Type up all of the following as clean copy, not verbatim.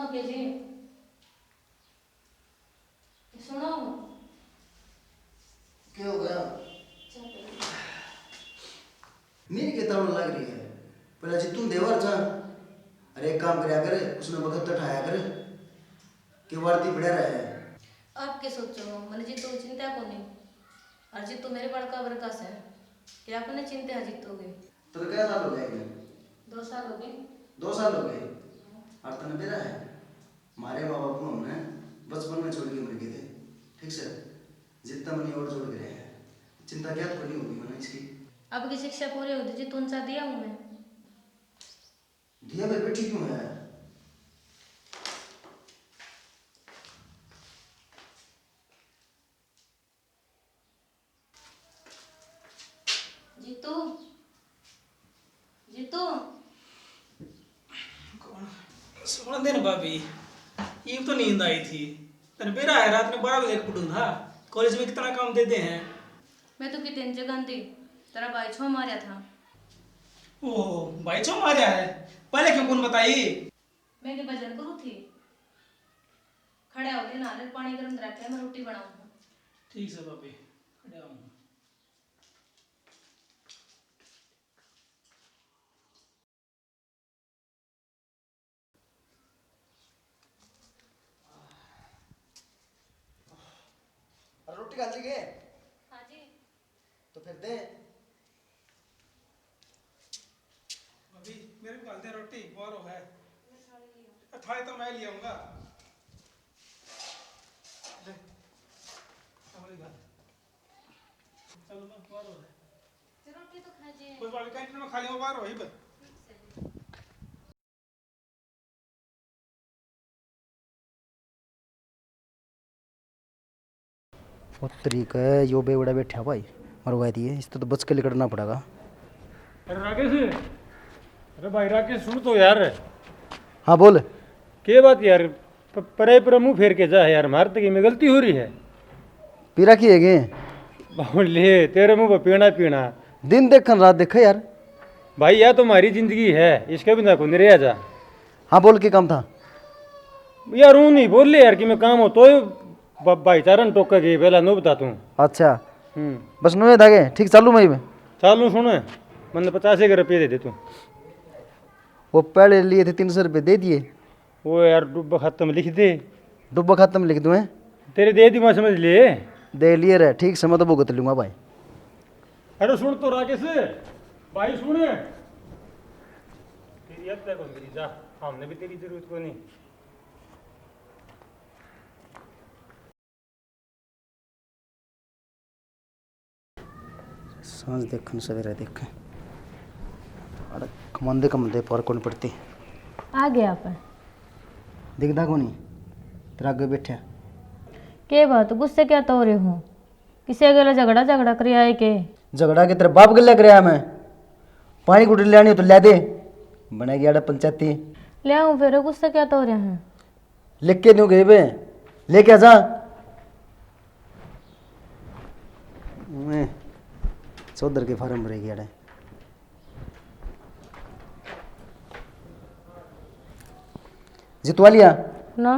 के जी सुनो। क्या हो गया? मेरी के तावड़ लग रही है। पहले जी तुम देवर जा। अरे एक काम करया कर, उसने बखत उठाया कर कि वार्ती पड़े रहे। आप क्या सोचो मैंने जी तो चिंता को नहीं और जी तो मेरे बड़का बरकस है कि आपने चिंता जीतोगे। तो क्या साल हो गए इन्हें? 2 साल हो गए। 2 साल हो गए। और तने बेरा है हमारे माँ बाप को हमने बचपन में छोड़ के मर गए थे। ठीक से जितना मनी और जोड़ के रहे हैं, चिंता क्या तो नहीं होगी मैंने इसकी। अब की शिक्षा पूरी होती जी तुम सा दिया हूँ मैं। दिया में बेटी क्यों है? जीतू जीतू सोने दिन भाभी ये तो नींद आई थी। तेरे बेरा है रात में 12 बजे उठूँ था। कॉलेज में कितना काम देते हैं। मैं तो कितने जगह थी तेरा भाई छो मारा था। ओह भाई चो मारा है। पहले क्यों कौन बताई। मैं के भजन करूँ थी खड़े होते नाले पानी गर्म रखे मैं रोटी बनाऊँ। ठीक है भाभी खड़े आऊँ। और रोटी खा ली गए? हाँ जी। तो फिर दे। भाभी मेरे को डाल दे रोटी बोरो है। थाली तो मैं ले आऊँगा। दे हमारी घर चलो मैं बोरो है। रोटी तो खा जी। बस भाभी कैंटीन में खा लियो बोरो ही बस। वो तरीका है यो बेवड़ा बैठा भाई मरवा दिए, इससे तो बच के निकलना पड़ेगा। अरे राकेश, अरे भाई राकेश सुन तो यार। हाँ बोल। के बात यार, परे पर मुंह फेर के जा यार, हमारे तक में गलती हो रही है। पी रखी है गे? बाबू ले तेरे मुंह पर पीना पीना। दिन देखन रात देखा यार। भाई यह तो हमारी जिंदगी है, इसके बिना को नहीं रह जा। हाँ बोल के काम था। यार ऊ नहीं बोल ले यार कि मैं काम हो तो भाईचारा टोक के पहला नो बता तू। अच्छा बस नुए धागे ठीक चालू मई में। चालू सुन, मैंने 50 रुपये दे दे तू। वो पहले लिए थे 300 रुपये दे दिए। वो यार डुब्बा खाते में लिख दे। डुब्बा खाते में लिख दूँ? तेरे दे दी मैं समझ ले। दे लिए रहे ठीक से, मैं तो भुगत लूँगा भाई। अरे सुन तो राकेश भाई सुन, तेरी हत्या कौन करी जा, हमने भी तेरी जरूरत को नहीं। सांस देखन सवेरे देखे अरे कमांदे कमांदे पर कौन पड़ती आ गया पर दिखदा को नहीं तेरा आगे बैठा। के बात गुस्से क्या तो रहे हूँ किसी अगला झगड़ा झगड़ा कर आए के। झगड़ा के तेरे बाप गले कराया मैं। पानी गुटी लेनी हो तो ले दे, बनेगी आड़ा पंचायती। ले आऊँ फिर गुस्से क्या तो रहे हैं। लिख के नहीं गए बे, लेके आ जा। चौधर के फार्म भरेगी आड़े। जितवा लिया ना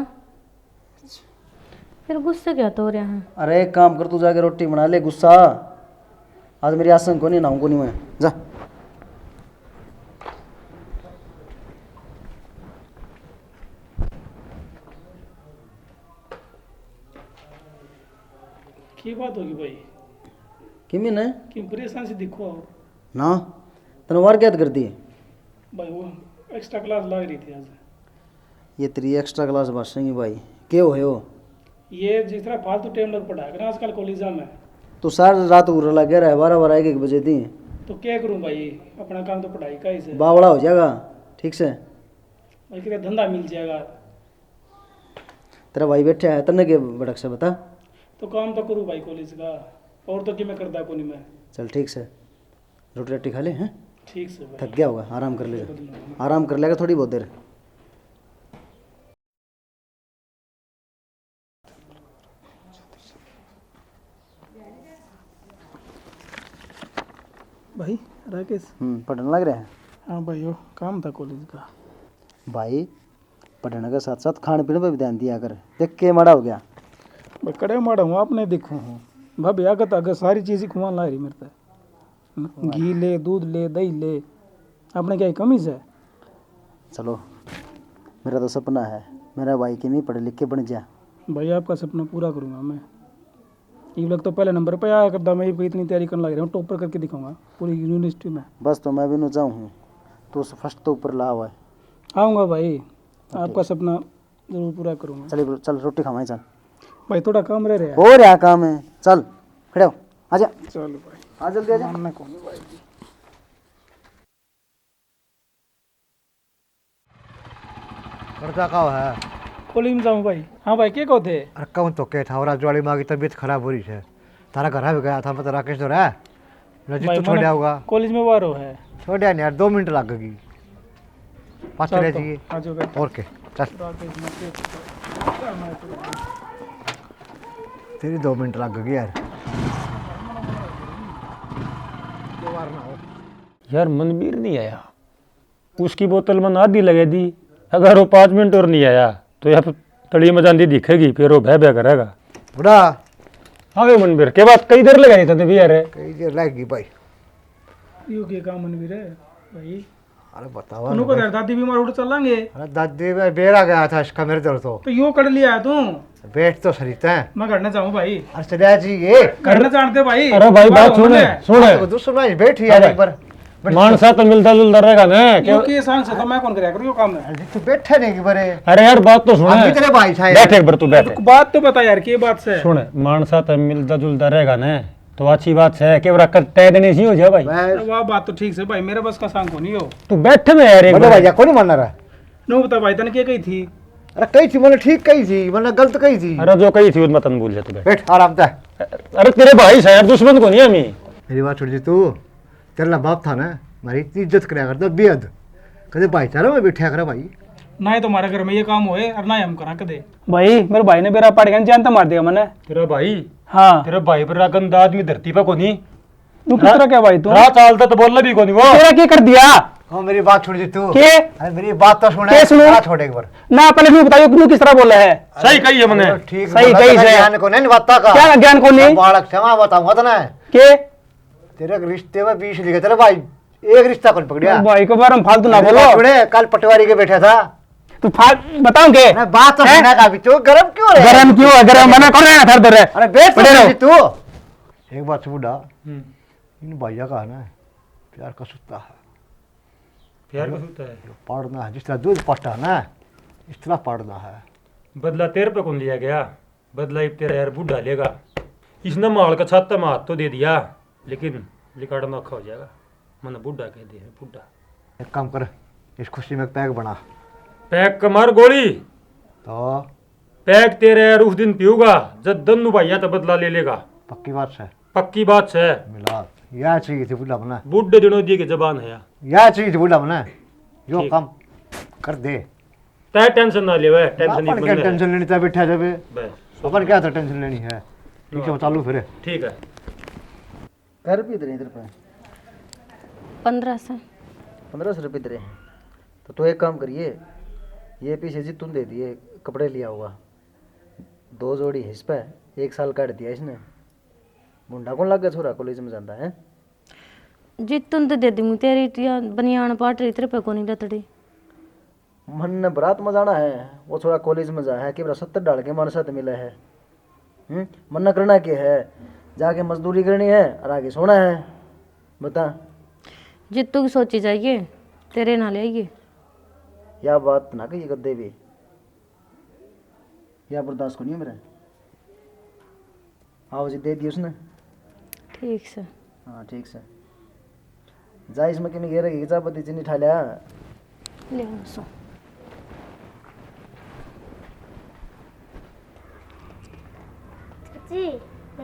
फिर गुस्से क्या तो रहे हैं। अरे एक काम कर, तू जाके रोटी बना ले। गुस्सा आज मेरी आसन को नहीं, नाऊँ को नहीं मैं। जा की बात होगी भाई। किमी ने क्यों परेशान से दिखो आओ। ना तनवार क्या कर दी? भाई वो एक्स्ट्रा क्लास लग रही थी आज। ये तेरी एक्स्ट्रा क्लास भाषेंगी भाई। क्या हो? ये जिस तरह फालतू टाइम लग पड़ा है आजकल कॉलेज में। तो सारी रात उड़ लगे रहा है, 12 1 बजे दी। तो क्या करूं भाई, अपना काम तो पढ़ाई का ही से। बावड़ा हो जाएगा ठीक से। भाई कितना धंधा मिल जाएगा। तेरा भाई बैठा है तने के भड़क से बता। तो काम तो करूँ भाई कॉलेज का, और तो क्या मैं करता को नहीं मैं। चल ठीक से रोटी रोटी खा ले हैं। ठीक से भाई। थक गया होगा, आराम कर ले। आराम कर लेगा थोड़ी बहुत देर। भाई राकेश। पढ़ने लग रहा है? हाँ भाई वो काम था कॉलेज का। भाई पढ़ने के साथ साथ खाने पीने पर भी ध्यान दिया कर। देख के माड़ा हो गया। भाई कड़े माड़ा हूँ आपने देखो हूँ भाभी आगत आगे सारी चीज़ें खुआ ला रही मेरे पे। घी ले, दूध ले, दही ले, आपने क्या कमी है? चलो, मेरा तो सपना है मेरा भाई के नहीं पढ़े लिख के बन जा। भाई आपका सपना पूरा करूँगा मैं। ये लोग तो पहले नंबर पे आया करता, मैं इतनी तैयारी करने लग रहा हूँ, टॉपर करके दिखाऊंगा पूरी यूनिवर्सिटी में। बस तो मैं भी न जाऊँ हूँ तो फर्स्ट तो ऊपर ला हुआ है। आऊँगा भाई, आपका सपना जरूर पूरा करूँगा। चल चल रोटी खावाएं चल। भाई थोड़ा काम रह रहा है। हो रहा काम है, चल खड़े हो, आजा चलो भाई, आ जल्दी आजा। मानना कौन भाई। करता का है? कॉलेज में जाऊँ भाई। हाँ भाई क्या कहते? अरे कहूँ तो क्या था, और राजवाड़ी माँ की तबीयत खराब हो रही है। तारा घर भी गया था, मतलब राकेश तो रहा रजित तो छोड़ होगा। कॉलेज में वारो है। छोड़ नहीं यार, 2 मिनट लगेगी, पाँच चले चाहिए और के चल। तेरी 2 मिनट लगेगी यार। यार मनवीर नहीं आया, उसकी बोतल मैंने आधी लगा दी। अगर वो 5 मिनट और नहीं आया तो यार तड़ी मजांदी दिखेगी, फिर वो भय करेगा। बुढ़ा हाँ वे मनवीर के बाद कई देर लगाई था भी यार। कई देर लगेगी भाई। यो के काम मनवीर है भाई। अरे बताओ उनको दादी बीमार उठ चलेंगे। अरे दादी में बेरा गया था इसका मेरे दर तो यो कर लिया है तू। बैठ तो सही है। मैं घर न जाऊँ भाई। अरे चलिए जी ये घर न जानते भाई। अरे भाई बात सुने सुने, दूसरा बैठ यार एक बार। मानसा तो मिलता जुलता रहेगा ना यो के सांग से तो मैं कौन करेगा यो काम है। तू बैठे नहीं कि बरे। अरे यार बात तो सुने, तेरे भाई था बैठ एक बार तू बैठ। बात तो बता यार, की बात से सुन, मानसा तो मिलता जुलता रहेगा ना तो अच्छी बात है कि तय देने से हो जाए भाई। वाह बात तो ठीक से भाई, मेरे बस का सांग को नहीं हो। तू बैठ में यार एक बार। भाई कौन मानना रहा? नो बता भाई तने क्या कही थी? अरे कही थी मैंने, ठीक कही थी मैंने, गलत कही थी। अरे जो कही थी मत भूल जा तू बैठ। बैठ आराम से। अरे तेरे भाई से यार, दुश्मन को नहीं हमी। मेरी बात छोड़ दी तू, तेरा बाप था ना, हमारी इतनी इज्जत कराया करता बेहद। कदे भाईचारा में बैठा करा भाई। ना ही तुम्हारे घर में ये काम होए और ना ही हम करा कदे। भाई मेरे भाई ने मेरा पड़ गया जानता मार दिया मैंने। तेरा भाई? हाँ तेरा भाई पर गंदा आदमी धरती पर को नहीं। तू किस तरह क्या भाई तू? रात चालता तो बोलना भी को नहीं वो। तेरा क्या कर दिया? हाँ मेरी बात छोड़ दी तू। के? अरे मेरी बात तो सुने। के सुनो? छोड़ एक बार ना पहले तू बताइए तू किस तरह बोला है? सही कही है मैंने। ठीक सही कही है। ज्ञान को नहीं बात का। क्या ज्ञान को नहीं? बालक क्षमा बताऊंगा तो ना के? तेरे रिश्ते में 20 लिखे तेरे भाई, एक रिश्ता कौन पकड़िया? भाई के बारे में फालतू ना बोलो। छोड़े कल पटवारी के बैठा था। तू बताऊं के? ना बात तो सुना का भी तू गरम क्यों है? गरम क्यों है? गरम मना कर रहा है थर दर। अरे बैठ पड़े रहो। तू एक बात बूढ़ा, इन भैया का है ना प्यार का सूता है। प्यार का सूता है? पाड़ना है, जिस तरह दूध पड़ता है ना इस तरह पाड़ना है। बदला तेरे पे कौन लिया गया? बदला इब तेरा यार बूढ़ा लेगा। इसने माल का छाता में हाथ तो दे दिया, लेकिन लिकाड़ना औखा हो जाएगा। मैंने बूढ़ा कह दिया, बूढ़ा। एक काम कर, इस खुशी में पैक बना। पैक कमर गोली तो पैक तेरे यार उस दिन पीऊंगा जब दन्नू भैया तो बदला ले लेगा। पक्की बात है? पक्की बात है। मिला यह चाहिए थी बूढ़ा बना, बूढ़े दिनों दी की जबान है यार। यह चाहिए थी बूढ़ा बना, जो ठीक। काम कर दे। तय टेंशन ना ले, टेंशन अपन क्या टेंशन लेनी था, बैठा जावे बस अपन क्या था टेंशन लेनी है। ठीक है चालू फिर। ठीक है। घर भी इधर पे 1500। 1500 रुपये इधर हैं। तो एक काम करिए, ये पीछे जी तुम दे दिए कपड़े लिया हुआ, 2 जोड़ी है इस पे, 1 साल काट दिया इसने। मुंडा कौन लग गया छोरा कॉलेज में जाता है। जितन तो दे दूंगी तेरी बनियान पाट रही तेरे पे को नहीं लतड़ी। मन ने बरात में जाना है, वो थोड़ा कॉलेज में जा है कि 70 डाल के हमारे साथ मिला है। मन न करना क्या है, जाके मजदूरी करनी है और आगे सोना है। बता जितू की सोची जाइए, तेरे ना ले आइए। या बात ना कहिए गद्दे भी, या बर्दाश्त को नहीं है मेरा। आओ जी दे दी उसने। ठीक से। हाँ ठीक से जा, इसमें कि घेरेगी चापत्ती चीनी ठा लिया। ले आओ सो। जी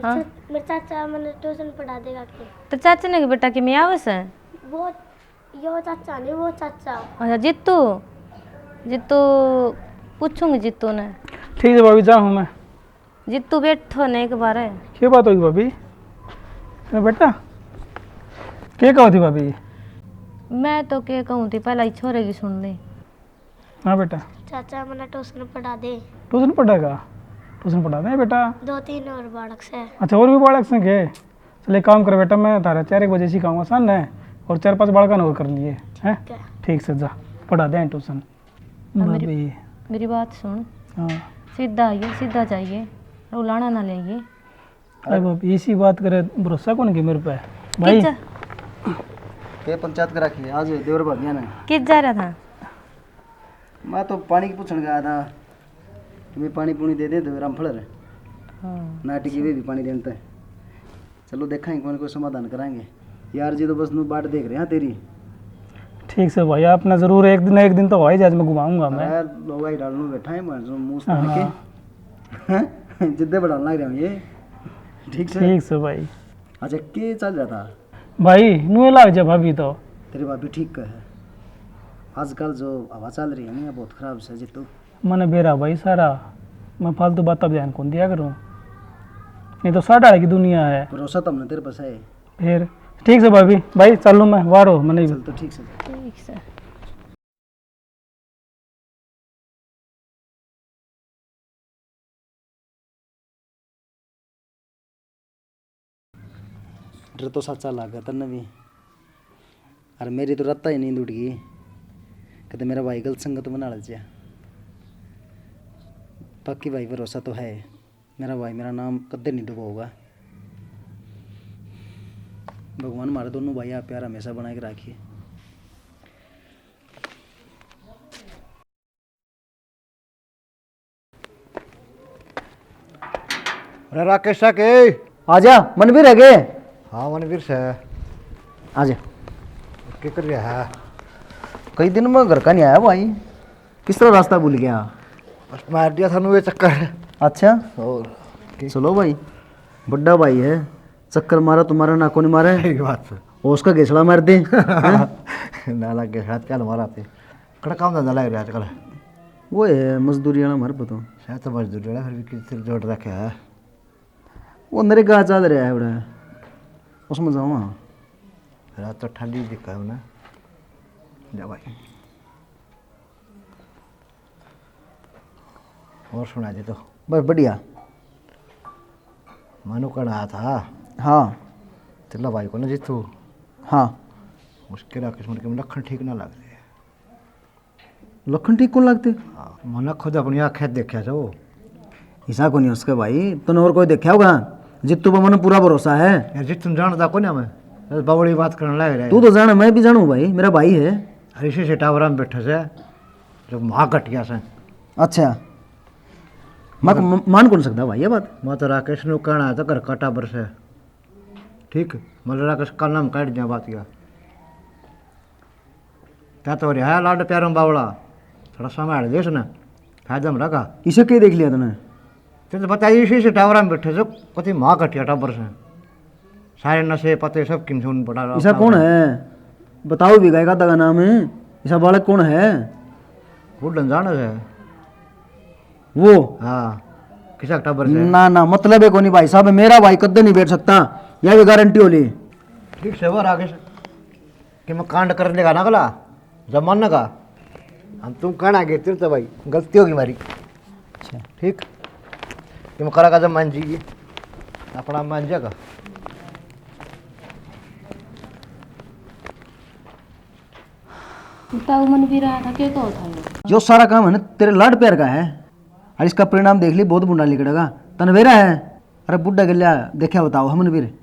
हाँ? मेरे चाचा मैंने ट्यूशन पढ़ा देगा के। तो चाचा ने बेटा कि मैं आवस है? वो यो चाचा नहीं, वो चाचा। अच्छा जितू, जितू पूछूंगी जितू ने। ठीक है भाभी जाऊँ मैं। जितू बैठो ने एक बार है। क्या बात होगी भाभी? बेटा क्या कहो थी भाभी? मैं तो क्या कहूँ थी, पहला ही छोरे की सुन ली। हाँ बेटा चाचा मैंने ट्यूशन पढ़ा दे। ट्यूशन पढ़ेगा? ट्यूशन पढ़ा दें बेटा। 2-3 और बालक से। अच्छा, और भी बालक संग है? चलिए काम कर बेटा, मैं तारा 4 बजे सिखाऊंगा सन है, और 4-5 बालका और कर लिए हैं। क्या? ठीक से जा पढ़ा दें ट्यूशन। भाभी मेरी बात सुन, हाँ। सीधा आइए, सीधा जाइए, उलाना ना लेंगे। अरे भाभी इसी बात करे, भरोसा कौन के मेरे पे भाई? के पंचायत करा के आज देवर भागिया ने किस जा रहा था? मैं तो पानी की पूछने गया था कि मैं पानी पुनी दे दे तो रामफल है नाटी की वे भी पानी देते हैं। चलो देखेंगे कौन कोई समाधान कराएंगे यार जी। तो बस नू बाट देख रहे हैं तेरी। ठीक से भाई, आपने जरूर एक दिन तो भाई जहाज में घुमाऊंगा मैं। यार लोग ही डालने बैठा है मैं मुंह के जिद्दे बढ़ाने लग रहे हैं ये। ठीक से भाई। अच्छा के चल रहा था भाई मुँह लग जा भाभी तो। तेरी भाभी ठीक है। आजकल जो हवा चल रही है ना बहुत खराब से जितू। मैंने बेरा भाई सारा, मैं फालतू बात अब ध्यान कौन दिया करूँ, नहीं तो 60 की दुनिया है। भरोसा तो हमने तेरे पास है। फिर ठीक से भाभी, भाई चलो मैं वारो मैंने। चल तो ठीक से। ठीक से। डर तो सच्चा लगा तन्ने भी। अरे मेरी तो रात ही नींद उठ गई। कहते मेरा भाई गलत संगत बना लिया। पक्की भाई भरोसा तो है मेरा भाई, मेरा नाम कदे नहीं डुबोगा। भगवान हमारे दोनों भाई आप प्यार हमेशा बना के रखिए। अरे राकेश के आजा मनवीर है गे। हाँ मनवीर से आजा। क्या कर रहा है? कई दिन में घर का नहीं आया भाई, किस तरह रास्ता भूल गया? बस मार दिया था ये चक्कर। अच्छा और चलो भाई, बड्डा भाई है, चक्कर मारा तुम्हारा नाको नहीं मारे। सही बात है। वो उसका घेसड़ा मार दे। नाला के साथ क्या मारा थे कड़ा काम धंधा लग रहा है आजकल। वो है मजदूरी वाला हमारे पता। शायद तो मजदूर है फिर भी किसी जोड़ रखे है। वो नरेगा चल रहा है बड़ा, उसमें जाओ। हाँ रात तो ठंडी दिखा है ना। जा भाई और सुना दे तो। बस बढ़िया। मानो कण आया था। हाँ तेला भाई को ना जीतू। हाँ उसके राकेश मन के लखन ठीक ना लग रहे। लखन ठीक कौन लगते? हाँ मैंने खुद अपनी आँखें देखा था वो। ऐसा को नहीं उसके भाई, तूने और कोई देखा होगा? जितू पर मन पूरा भरोसा है। यार जी तुम जानता को ना मैं बस बबड़ी बात करने लग रहा तू तो जाना, मैं भी जानू भाई, मेरा भाई है। है। इसी से टावरा में बैठे से जो माँ कटिया से। अच्छा मैं मान कौन सकता भाई ये बात? मैं तो राकेश ने कहना आया था घर का टाबर से। ठीक मतलब राकेश का नाम काट दिया बात किया क्या तो रहा लाड प्यारों बावड़ा थोड़ा संभाल देश ना फायदा में रखा। इसे क्या देख लिया तूने? तो बताइए इसी से टावरा में बैठे से कति माँ कटिया टाबर से सारे नशे पते सब किन सुन पड़ा। ऐसा कौन है बताओ भी, गायका का नाम है? ऐसा बालक कौन है? वो डंजाना है वो हाँ किसा टाबर से। ना ना मतलब है कोनी भाई साहब, मेरा भाई कद्दे नहीं बैठ सकता, यह भी गारंटी होली। ठीक से वो राकेश कि मैं कांड कर लेगा ना गला जमाना का हम तुम कहना गए तेरे तो भाई गलती होगी हमारी। अच्छा ठीक कि मैं करा का जब मान जी अपना मान जाएगा। मनवीर आया था, क्या कहो था? जो सारा काम है ना तेरे लाड प्यार का है, और इसका परिणाम देख ली बहुत बुढ़ा निकलेगा। तनवेरा है। अरे बुढ़ा गलिया देखा बताओ हम नवीर।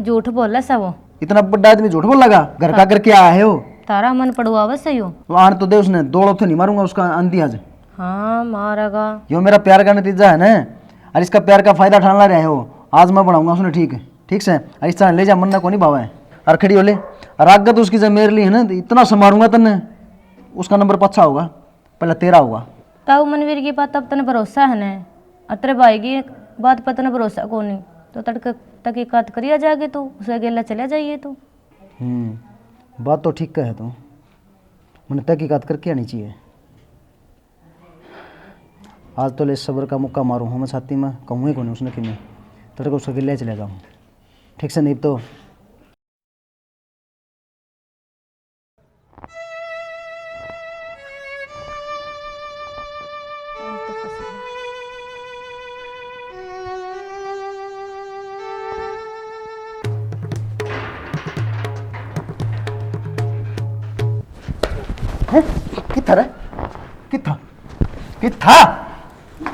झूठ बोला सा वो, इतना बड़ा आदमी झूठ बोल लगा? घर का करके आया है वो। तारा मन पड़ुआ बस सही हो। आन तो दे उसने, दौड़ो तो नहीं मारूंगा उसका आंधी आज। हाँ मारेगा। यो मेरा प्यार का नतीजा है ना, और इसका प्यार का फायदा उठाना रहे हो। आज मैं बढ़ाऊंगा उसने। ठीक है ठीक से, और इस तरह ले जा, मरना को नहीं भावा है। और खड़ी हो ले, और आगे तो उसकी जब मेरे लिए है ना, तो इतना समारूंगा तन्ने, उसका नंबर 5 होगा, पहले 13 होगा। ताऊ मनवीर की बात अब तने भरोसा है ना, अतरे भाई की बात पर तने भरोसा को नहीं, तो तड़के तकीकात करिया जाएगी तू, उसे अकेला चले जाइए तू। बात तो ठीक है। तो मैंने तहकीकात करके आनी चाहिए। आज तो ले सब्र का मुक्का मारूँ हूँ मैं छाती में, कहूँ को नहीं उसने कि मैं तेरे को उसके अकेले चले जाऊँ। ठीक से नहीं तो हैं? कित्था रे कित्था कित्था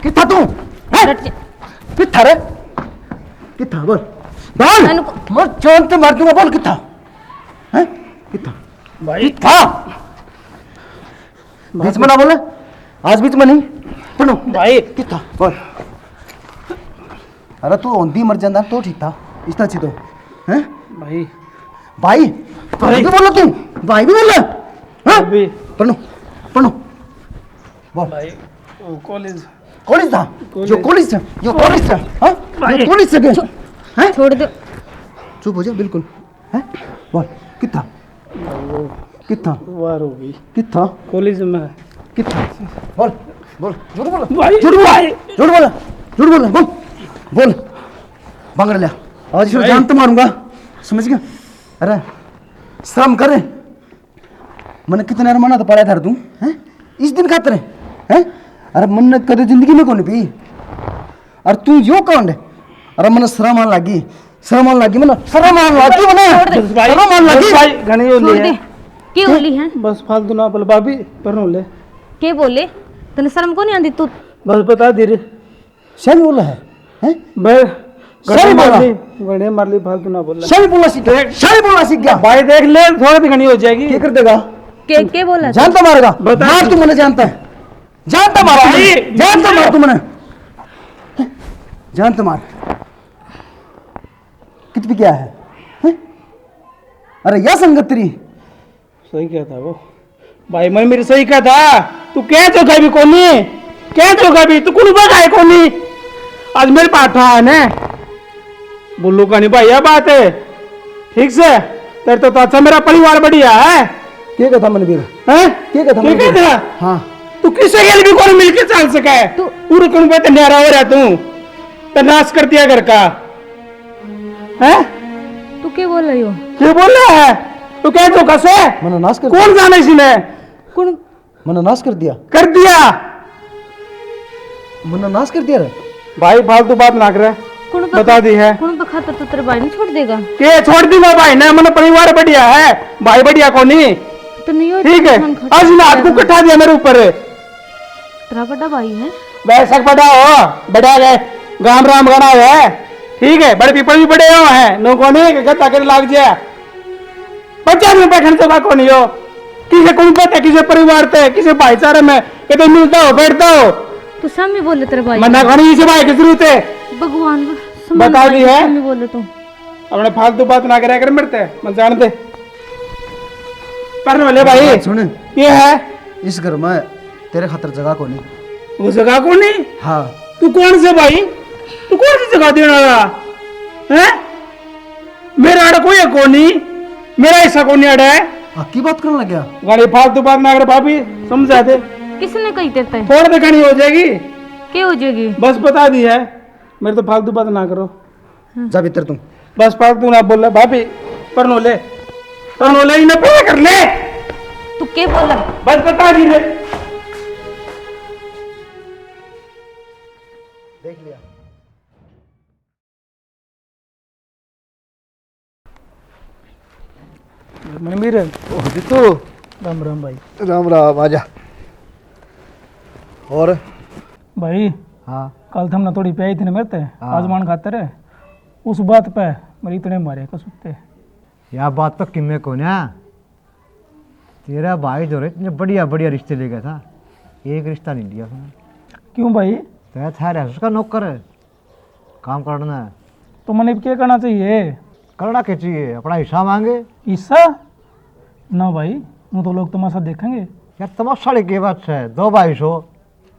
कित्था तू हैं? कित्था रे कित्था बोल बोल मैं जान तो मार दूंगा बोल कित्था हैं कित्था भाई कित्था बीच में ना बोले आज बीच में नहीं पढ़ो भाई कित्था बोल अरे तू औंधी मर जाता तो ठीक था इतना अच्छी तो हैं भाई भाई भाई भी बोला तू भाई भी बोला हाँ अभी पढ़ो पढ़ो बोल भाई वो कॉलेज कॉलेज था जो कॉलेज था जो कॉलेज था हाँ जो कॉलेज से गए हैं छोड़ दो चुप हो जा बिल्कुल हैं बोल कितना कितना वार हो गई कितना कॉलेज में कितना बोल बोल झूठ बोल भाई झूठ बोल झूठ बोल झूठ बोल बोल बोल बांगड़ लिया आज फिर जान तो मारूंगा समझ गया अरे शर्म करे मैंने कितने अरमाना तो पड़ा था तू हैं इस दिन खातर हैं अरे मन ने कदे जिंदगी में कौन पी अरे तू यो कौन है अरे मन शर्म आने लगी मन शर्म आने लगी मन शर्म आने लगी भाई घनी हो छोड़ लिया दे के बोली है बस फालतू ना बोल भाभी पर नो ले के बोले तने शर्म को नहीं आती तू बस बता दे रे सही बोला है हैं मैं सही बोला गड़े मार ली फालतू ना बोल सही बोला सीख गया भाई देख ले थोड़ी सी घनी हो जाएगी क्या कर देगा के बोला जानता मारेगा बता। मार तू मैंने जानता है जानता मार जानता मार तू मैंने जानता मार कित भी क्या है हैं? अरे या संगत तेरी सही क्या था वो भाई मन मेरी सही क्या था तू क्या चौका भी कोनी क्या चौका भी तू कुल बगाए कोनी आज मेरे पास है ने बोलू का नहीं भाई यह बात है ठीक से तेरे तो अच्छा मेरा परिवार बढ़िया है क्या कहता मनवीर हैं क्या कहता क्या मनवीर कहता हाँ तू किससे गेल भी कौन मिलके चल सका है तू- पूरे कौन पे न्यारा हो रहा तू तो नाश कर दिया घर का हैं तू के बोल रही हो क्या बोल रहा है तू क्या चौका से मैंने नाश कर कौन जाना इसने कौन मैंने नाश कर दिया कर दिया मैंने नाश कर दिया रे भाई फालतू बात ना करे कौन बता दी है कौन पे खातर तू तेरे भाई नहीं छोड़ देगा के छोड़ दूंगा भाई ना मैंने परिवार बढ़िया है भाई बढ़िया को नहीं तो नहीं हो ठीक है आज ना हाथ को कटा दिया मेरे ऊपर तेरा बड़ा भाई है वैसा बड़ा हो बड़ा है गाम राम गाना है ठीक है बड़े पीपल भी बड़े हो हैं नो को नहीं गत्ता कर लाग जाए 50 रुपए खर्च का को नहीं हो किसे कौन पता किसे परिवार पे किसे भाईचारे में कहते मिलता हो बैठता हो तू सामने बोले तेरे भाई मना खानी इसे भाई की जरूरत है भगवान बता दी है सामने बोले तू अपने फालतू बात ना करे कर मरते मैं जानते पर वाले भाई सुन ये है इस घर में तेरे खातर जगह को नहीं वो जगह कौन नहीं हाँ तू कौन से भाई तू कौन सी जगह देने वाला है मेरा आड़ा कोई है कौन नहीं मेरा ऐसा कौन नहीं आड़ा है की बात करने लग गया गाड़ी फालतू बात ना कर भाभी समझा दे किसने कही तेरे पे थोड़ा दिखानी हो जाएगी क्या हो जाएगी बस बता दी है मेरे तो फालतू बात ना करो जा भीतर तुम बस फालतू ना बोल भाभी पर ले इन्हें पूरा कर ले तू क्या बोला बस बता दी रे देख लिया मनवीर तो राम राम भाई राम राम आजा और भाई हाँ कल तो हमने थोड़ी प्याई थी ना मेरे आजमान खाते रहे उस बात पे मेरे इतने मारे कसुत्ते यह बात तो किम्मे को ना तेरा भाई जो है इतने बढ़िया बढ़िया रिश्ते ले गया था एक रिश्ता नहीं लिया उसने क्यों भाई तेरा था रहा उसका नौकर है काम करना है तो मैंने क्या करना चाहिए करना क्या चाहिए अपना हिस्सा मांगे हिस्सा ना भाई वो तो लोग तमाशा देखेंगे यार तमाशा की बात है दो भाई सो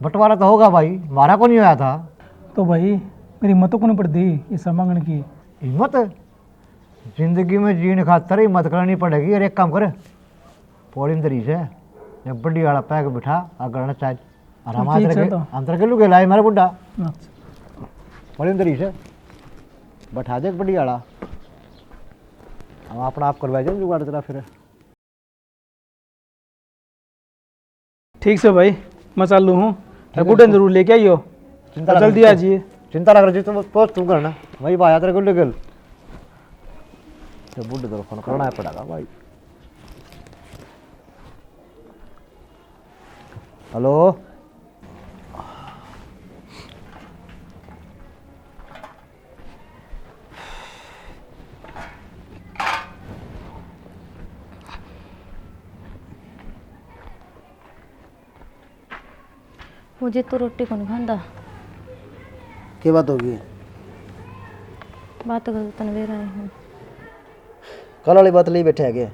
बंटवारा तो होगा भाई हमारा को नहीं आया था तो भाई मेरी हिम्मत को नहीं पड़ती हिस्सा मांगने की हिम्मत जिंदगी में जीने खातर हिम्मत करनी पड़ेगी और एक काम करे पौड़ी में दरी से ये बड़ी वाला पैक बिठा अगर चाहे और हम ठीक है तो। अंतर के लुके लाई मेरा बुढ़ा अच्छा। पौड़ी में दरी से बैठा दे बड़ी वाला हम अपना आप करवा जाए जुगाड़ तेरा फिर ठीक से भाई मैं चालू हूँ गुडन जरूर लेके आइयो चिंता जल्दी आ जाइए चिंता ना कर जी, तुम पोस्ट तुम करना, वही भाई तेरे को लेकर तो बुढ़े तो फोन करना पड़ेगा भाई। हेलो मुझे तो रोटी कौन खांदा क्या बात होगी? बात कर तनवीर आए हैं कल वाली बात ले बैठे है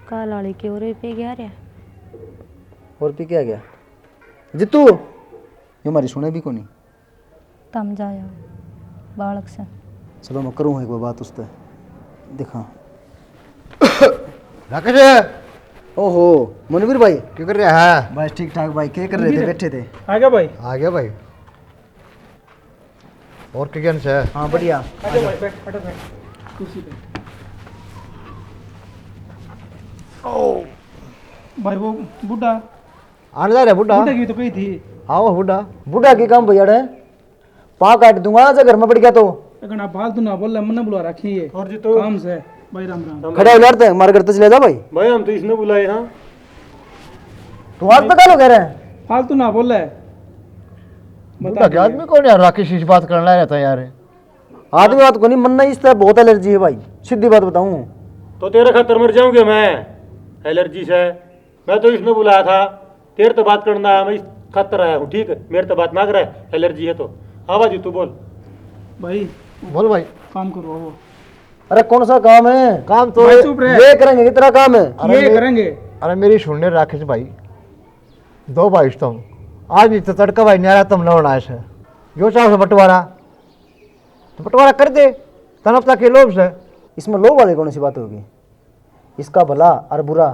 काल वाली की और पी गया रे और पी क्या गया जितू ये हमारी सुने भी को नहीं। तम जाया बालक से चलो मैं करूँ एक बात उस पर दिखा। राकेश ओहो मनवीर भाई क्या कर रहा है? बस ठीक ठाक भाई, क्या कर रहे थे? बैठे थे। आ गया भाई। आ गया भाई। और क्या ज्ञान है? हाँ बढ़िया। आ जा भाई, बैठ हटो बैठ कुर्सी पे। भाई वो बुढ़ा आने जा रहा है बुढ़ा? बुढ़ा की तो कही थी। आओ बुढ़ा। बूढ़ा की काम भैया है, पाँव काट दूंगा जब घर में पड़ गया तो। अगर आप फालतू ना बोल मन बुला रखी है और जी तो काम से। भाई राम राम। खड़े हो लड़ते हमारे घर तो चले जा भाई। भाई हम तो इसने बुलाए हाँ। तू आज पका लो कह रहे हैं। फालतू ना बोल है बुढ़ा क्या आदमी कौन यार? राकेश इस बात करना रहता है यार। आदमी बात को नहीं मनना, इस तरह बहुत एलर्जी है भाई, सीधी बात बताऊं। तो तेरे खातर मर जाऊंगे मैं एलर्जी से। मैं तो इसने बुलाया था, तेरे तो बात करना है, मैं इस खातर आया हूँ। ठीक है, मेरे तो बात मांग रहा है, एलर्जी है तो। हाँ बाजी तू बोल। भाई बोल भाई। काम करो वो अरे कौन सा काम है? काम तो भाई चुप रहे। ये करेंगे कितना काम है? ये करेंगे। अरे मेरी सुनने राकेश भाई, दो भाई तुम आज भी तो तड़का भाई न्यारा तुम लौट आए से जो चाहो बंटवारा तो बंटवारा कर दे तनपता के लोभ से। इसमें लोग वाले कौन सी बात होगी? इसका भला और बुरा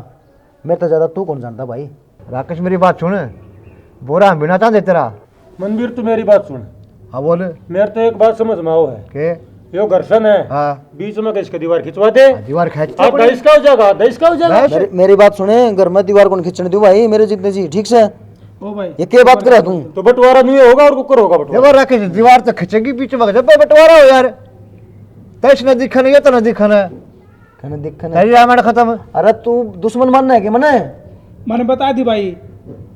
मैं तो ज्यादा तू कौन जानता भाई। राकेश मेरी बात सुन, बोरा हम बिना चाहते तेरा। मनवीर तू मेरी बात सुन। हाँ बोल। मेरे तो एक बात समझ में आओ है, के यो घर्षण है, हाँ बीच में किसका दीवार खिंचवा दे। दीवार खेच आप दही का हो जाएगा, दही का हो जाएगा। मेरी बात सुने, घर में दीवार कौन खींचने दूं भाई, मेरे जितने जी ठीक से। ओ भाई ये क्या बात करे तू? तो बंटवारा नहीं होगा और कुकर होगा बंटवारा। देखो राकेश दीवार तो खिंचेगी बीच में जब बंटवारा हो यार। तैस न दिखन ये तो न दिखन कहने दिखने। तेरी रामायण खत्म। अरे तू दुश्मन मानना है कि मने? मैंने बता दी भाई,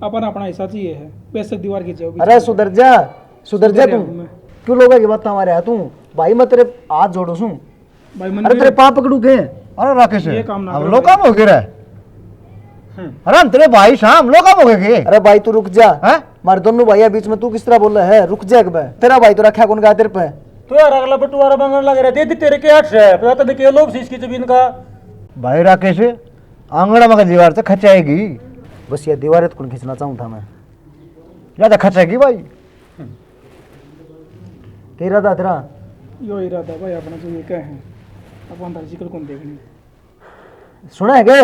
अपन अपना हिस्सा चाहिए है, पैसे दीवार की जाओ। अरे सुधर जा तू। मैं। क्यों लोगों की बात हमारे यहाँ तू? भाई मैं तेरे हाथ जोड़ू सू। भाई अरे मन तेरे पाँव पकड़ू के? अरे राकेश ये काम ना हम करो लोग भाई। काम हो गए। अरे हम तेरे भाई साहब हम लोग काम हो गए। अरे भाई तू रुक जा। हैं? हमारे दोनों भाई बीच में तू किस तरह बोल रहा है? रुक जा एक बार। तेरा भाई तो रखा कौन का तेरे पे? तो यार अगला बंटवारा मांगने लग रहे थे, तेरे के 8 है पता देखिए लोग इसकी जमीन का। भाई राकेश आंगड़ा में दीवार तो खचाएगी। बस ये दीवारें तो कौन खींचना चाहूँ था मैं। ज्यादा खचाएगी भाई। तेरा था तेरा यो इरादा भाई अपना जो ये क्या है, अपन तारी जिक्र कौन देखनी। सुना है क्या?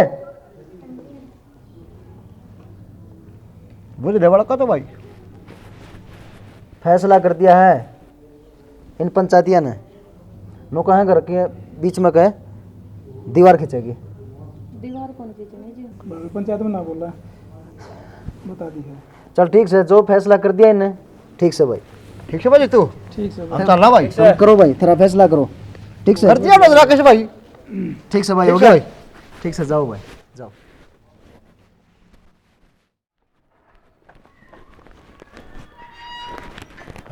बोले देवाड़ा का तो भाई फैसला कर दिया है इन पंचायतिया ने। नो कहा घर के बीच में कहे दीवार खींचेगी। दीवार कौन खींचने जी? भाई पंचायत में ना बोला, बता दी है। चल ठीक से, जो फैसला कर दिया इन्हें ठीक से भाई। ठीक है भाई तू ठीक से हम चल रहा भाई। तुम करो भाई, तेरा फैसला करो ठीक से। कर दिया ना राकेश भाई। ठीक से भाई, हो ठीक से गया भाई। ठीक से, जाओ भाई जाओ।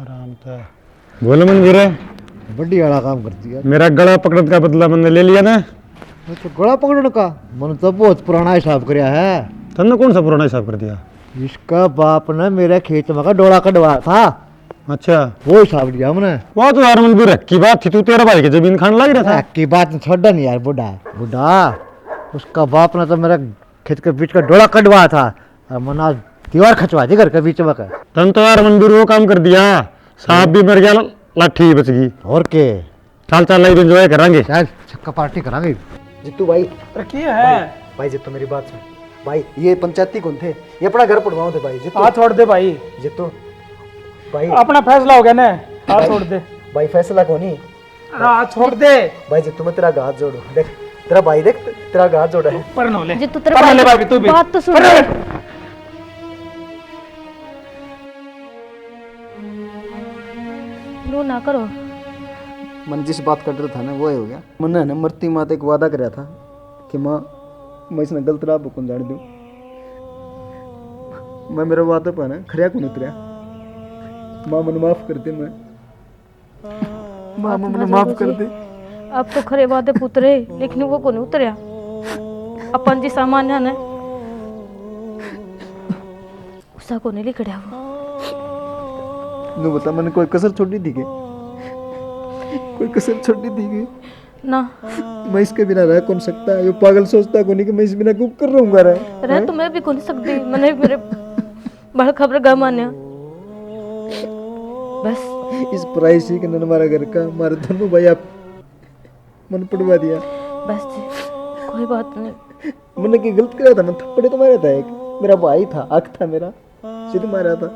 आराम था। बोलो मनवीर, बड़ी वाला काम करती है। मेरा गला पकड़ने का बदला मैंने ले लिया ना। तो गला पकड़ने का मन तो बहुत पुराना हिसाब कराया है। तुमने कौन सा पुराना हिसाब कर दिया? इसका बाप ने मेरे खेत में का डोला कटवाया था, अच्छा वो हिसाब लिया हमने। वो तो यार मनवीर की बात थी, तू तेरा भाई की जमीन खाने लग रहा था। की बात छोड़ा नहीं यार। बुढ़ा बुढ़ा उसका बाप ने तो मेरे खेत के बीच का डोला कटवाया था और मना दीवार खचवा दी घर के बीच में का। तुम तो यार मनवीर वो काम कर दिया, सांप भी मर गया, लाठी भी बच गई। और के चल चल लाइव एंजॉय करेंगे। शायद छक्का पार्टी करांगे। जितू भाई, अरे क्या है भाई जितू मेरी बात सुन भाई। ये पंचायती कौन थे? ये अपना घर पड़वाओ थे भाई। जितू हाथ छोड़ दे भाई, जितू भाई, अपना फैसला हो गया ना, हाथ छोड़ दे। भाई फैसला कौन ही अरे हाथ छोड़ दे। भाई। जितू मैं तेरा हाथ जोड़ू, देख तेरा भाई, देख तेरा हाथ जोड़ा है। पर न ले जी तू तेरे पर न ले भाई तू भी। बात तो सुन। रो ना करो। मन जिस बात का डर था ना वो ही हो गया। मैंने है ना मरती माता एक वादा कराया था कि माँ मैं इसने गलत राह को जान दूँ। मैं मेरा वादा पर ना खरिया को उतरिया। माँ मन माफ कर दे। मैं माँ मन माफ कर दे। अब तो खरे वादे पुतरे लेकिन वो कौन उतरिया अपन जी सामान्य ने उसा को नहीं लिखड़िया वो। नू बता मैंने कोई कसर छोड़ी थी के? कोई कसर छोड़ी थी के? ना मैं इसके बिना रह कौन सकता है? ये पागल सोचता को नहीं कि मैं इस बिना कुक कर रहूंगा रह तो मैं भी कौन सकती मैंने मेरे बड़ खबर गा मान्या बस इस प्राइसी के नन हमारा घर का हमारे दोनों भाई आप मन पड़वा दिया। बस जी कोई बात नहीं। मैंने की गलत किया था? मैं थप्पड़े तो मारा था। एक मेरा भाई था, आँख था मेरा, सीधे मारा था।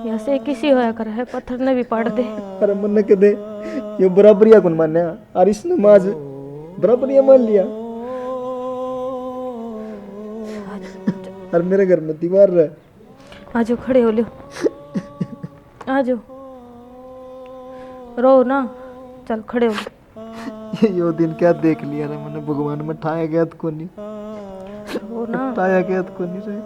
यहाँ से किसी होया कर है पत्थर ने भी पाड़ दे। अरे मन के दे ये बराबरिया कौन मान्या? और इसने माज बराबरिया मान लिया। और मेरे घर में दीवार रहा। आजो खड़े हो लियो आजो रो ना चल खड़े हो लियो। यो दिन क्या देख लिया रे मैंने भगवान में ठाया गया तो कोनी रो ना ठाया गया तो कोनी रे।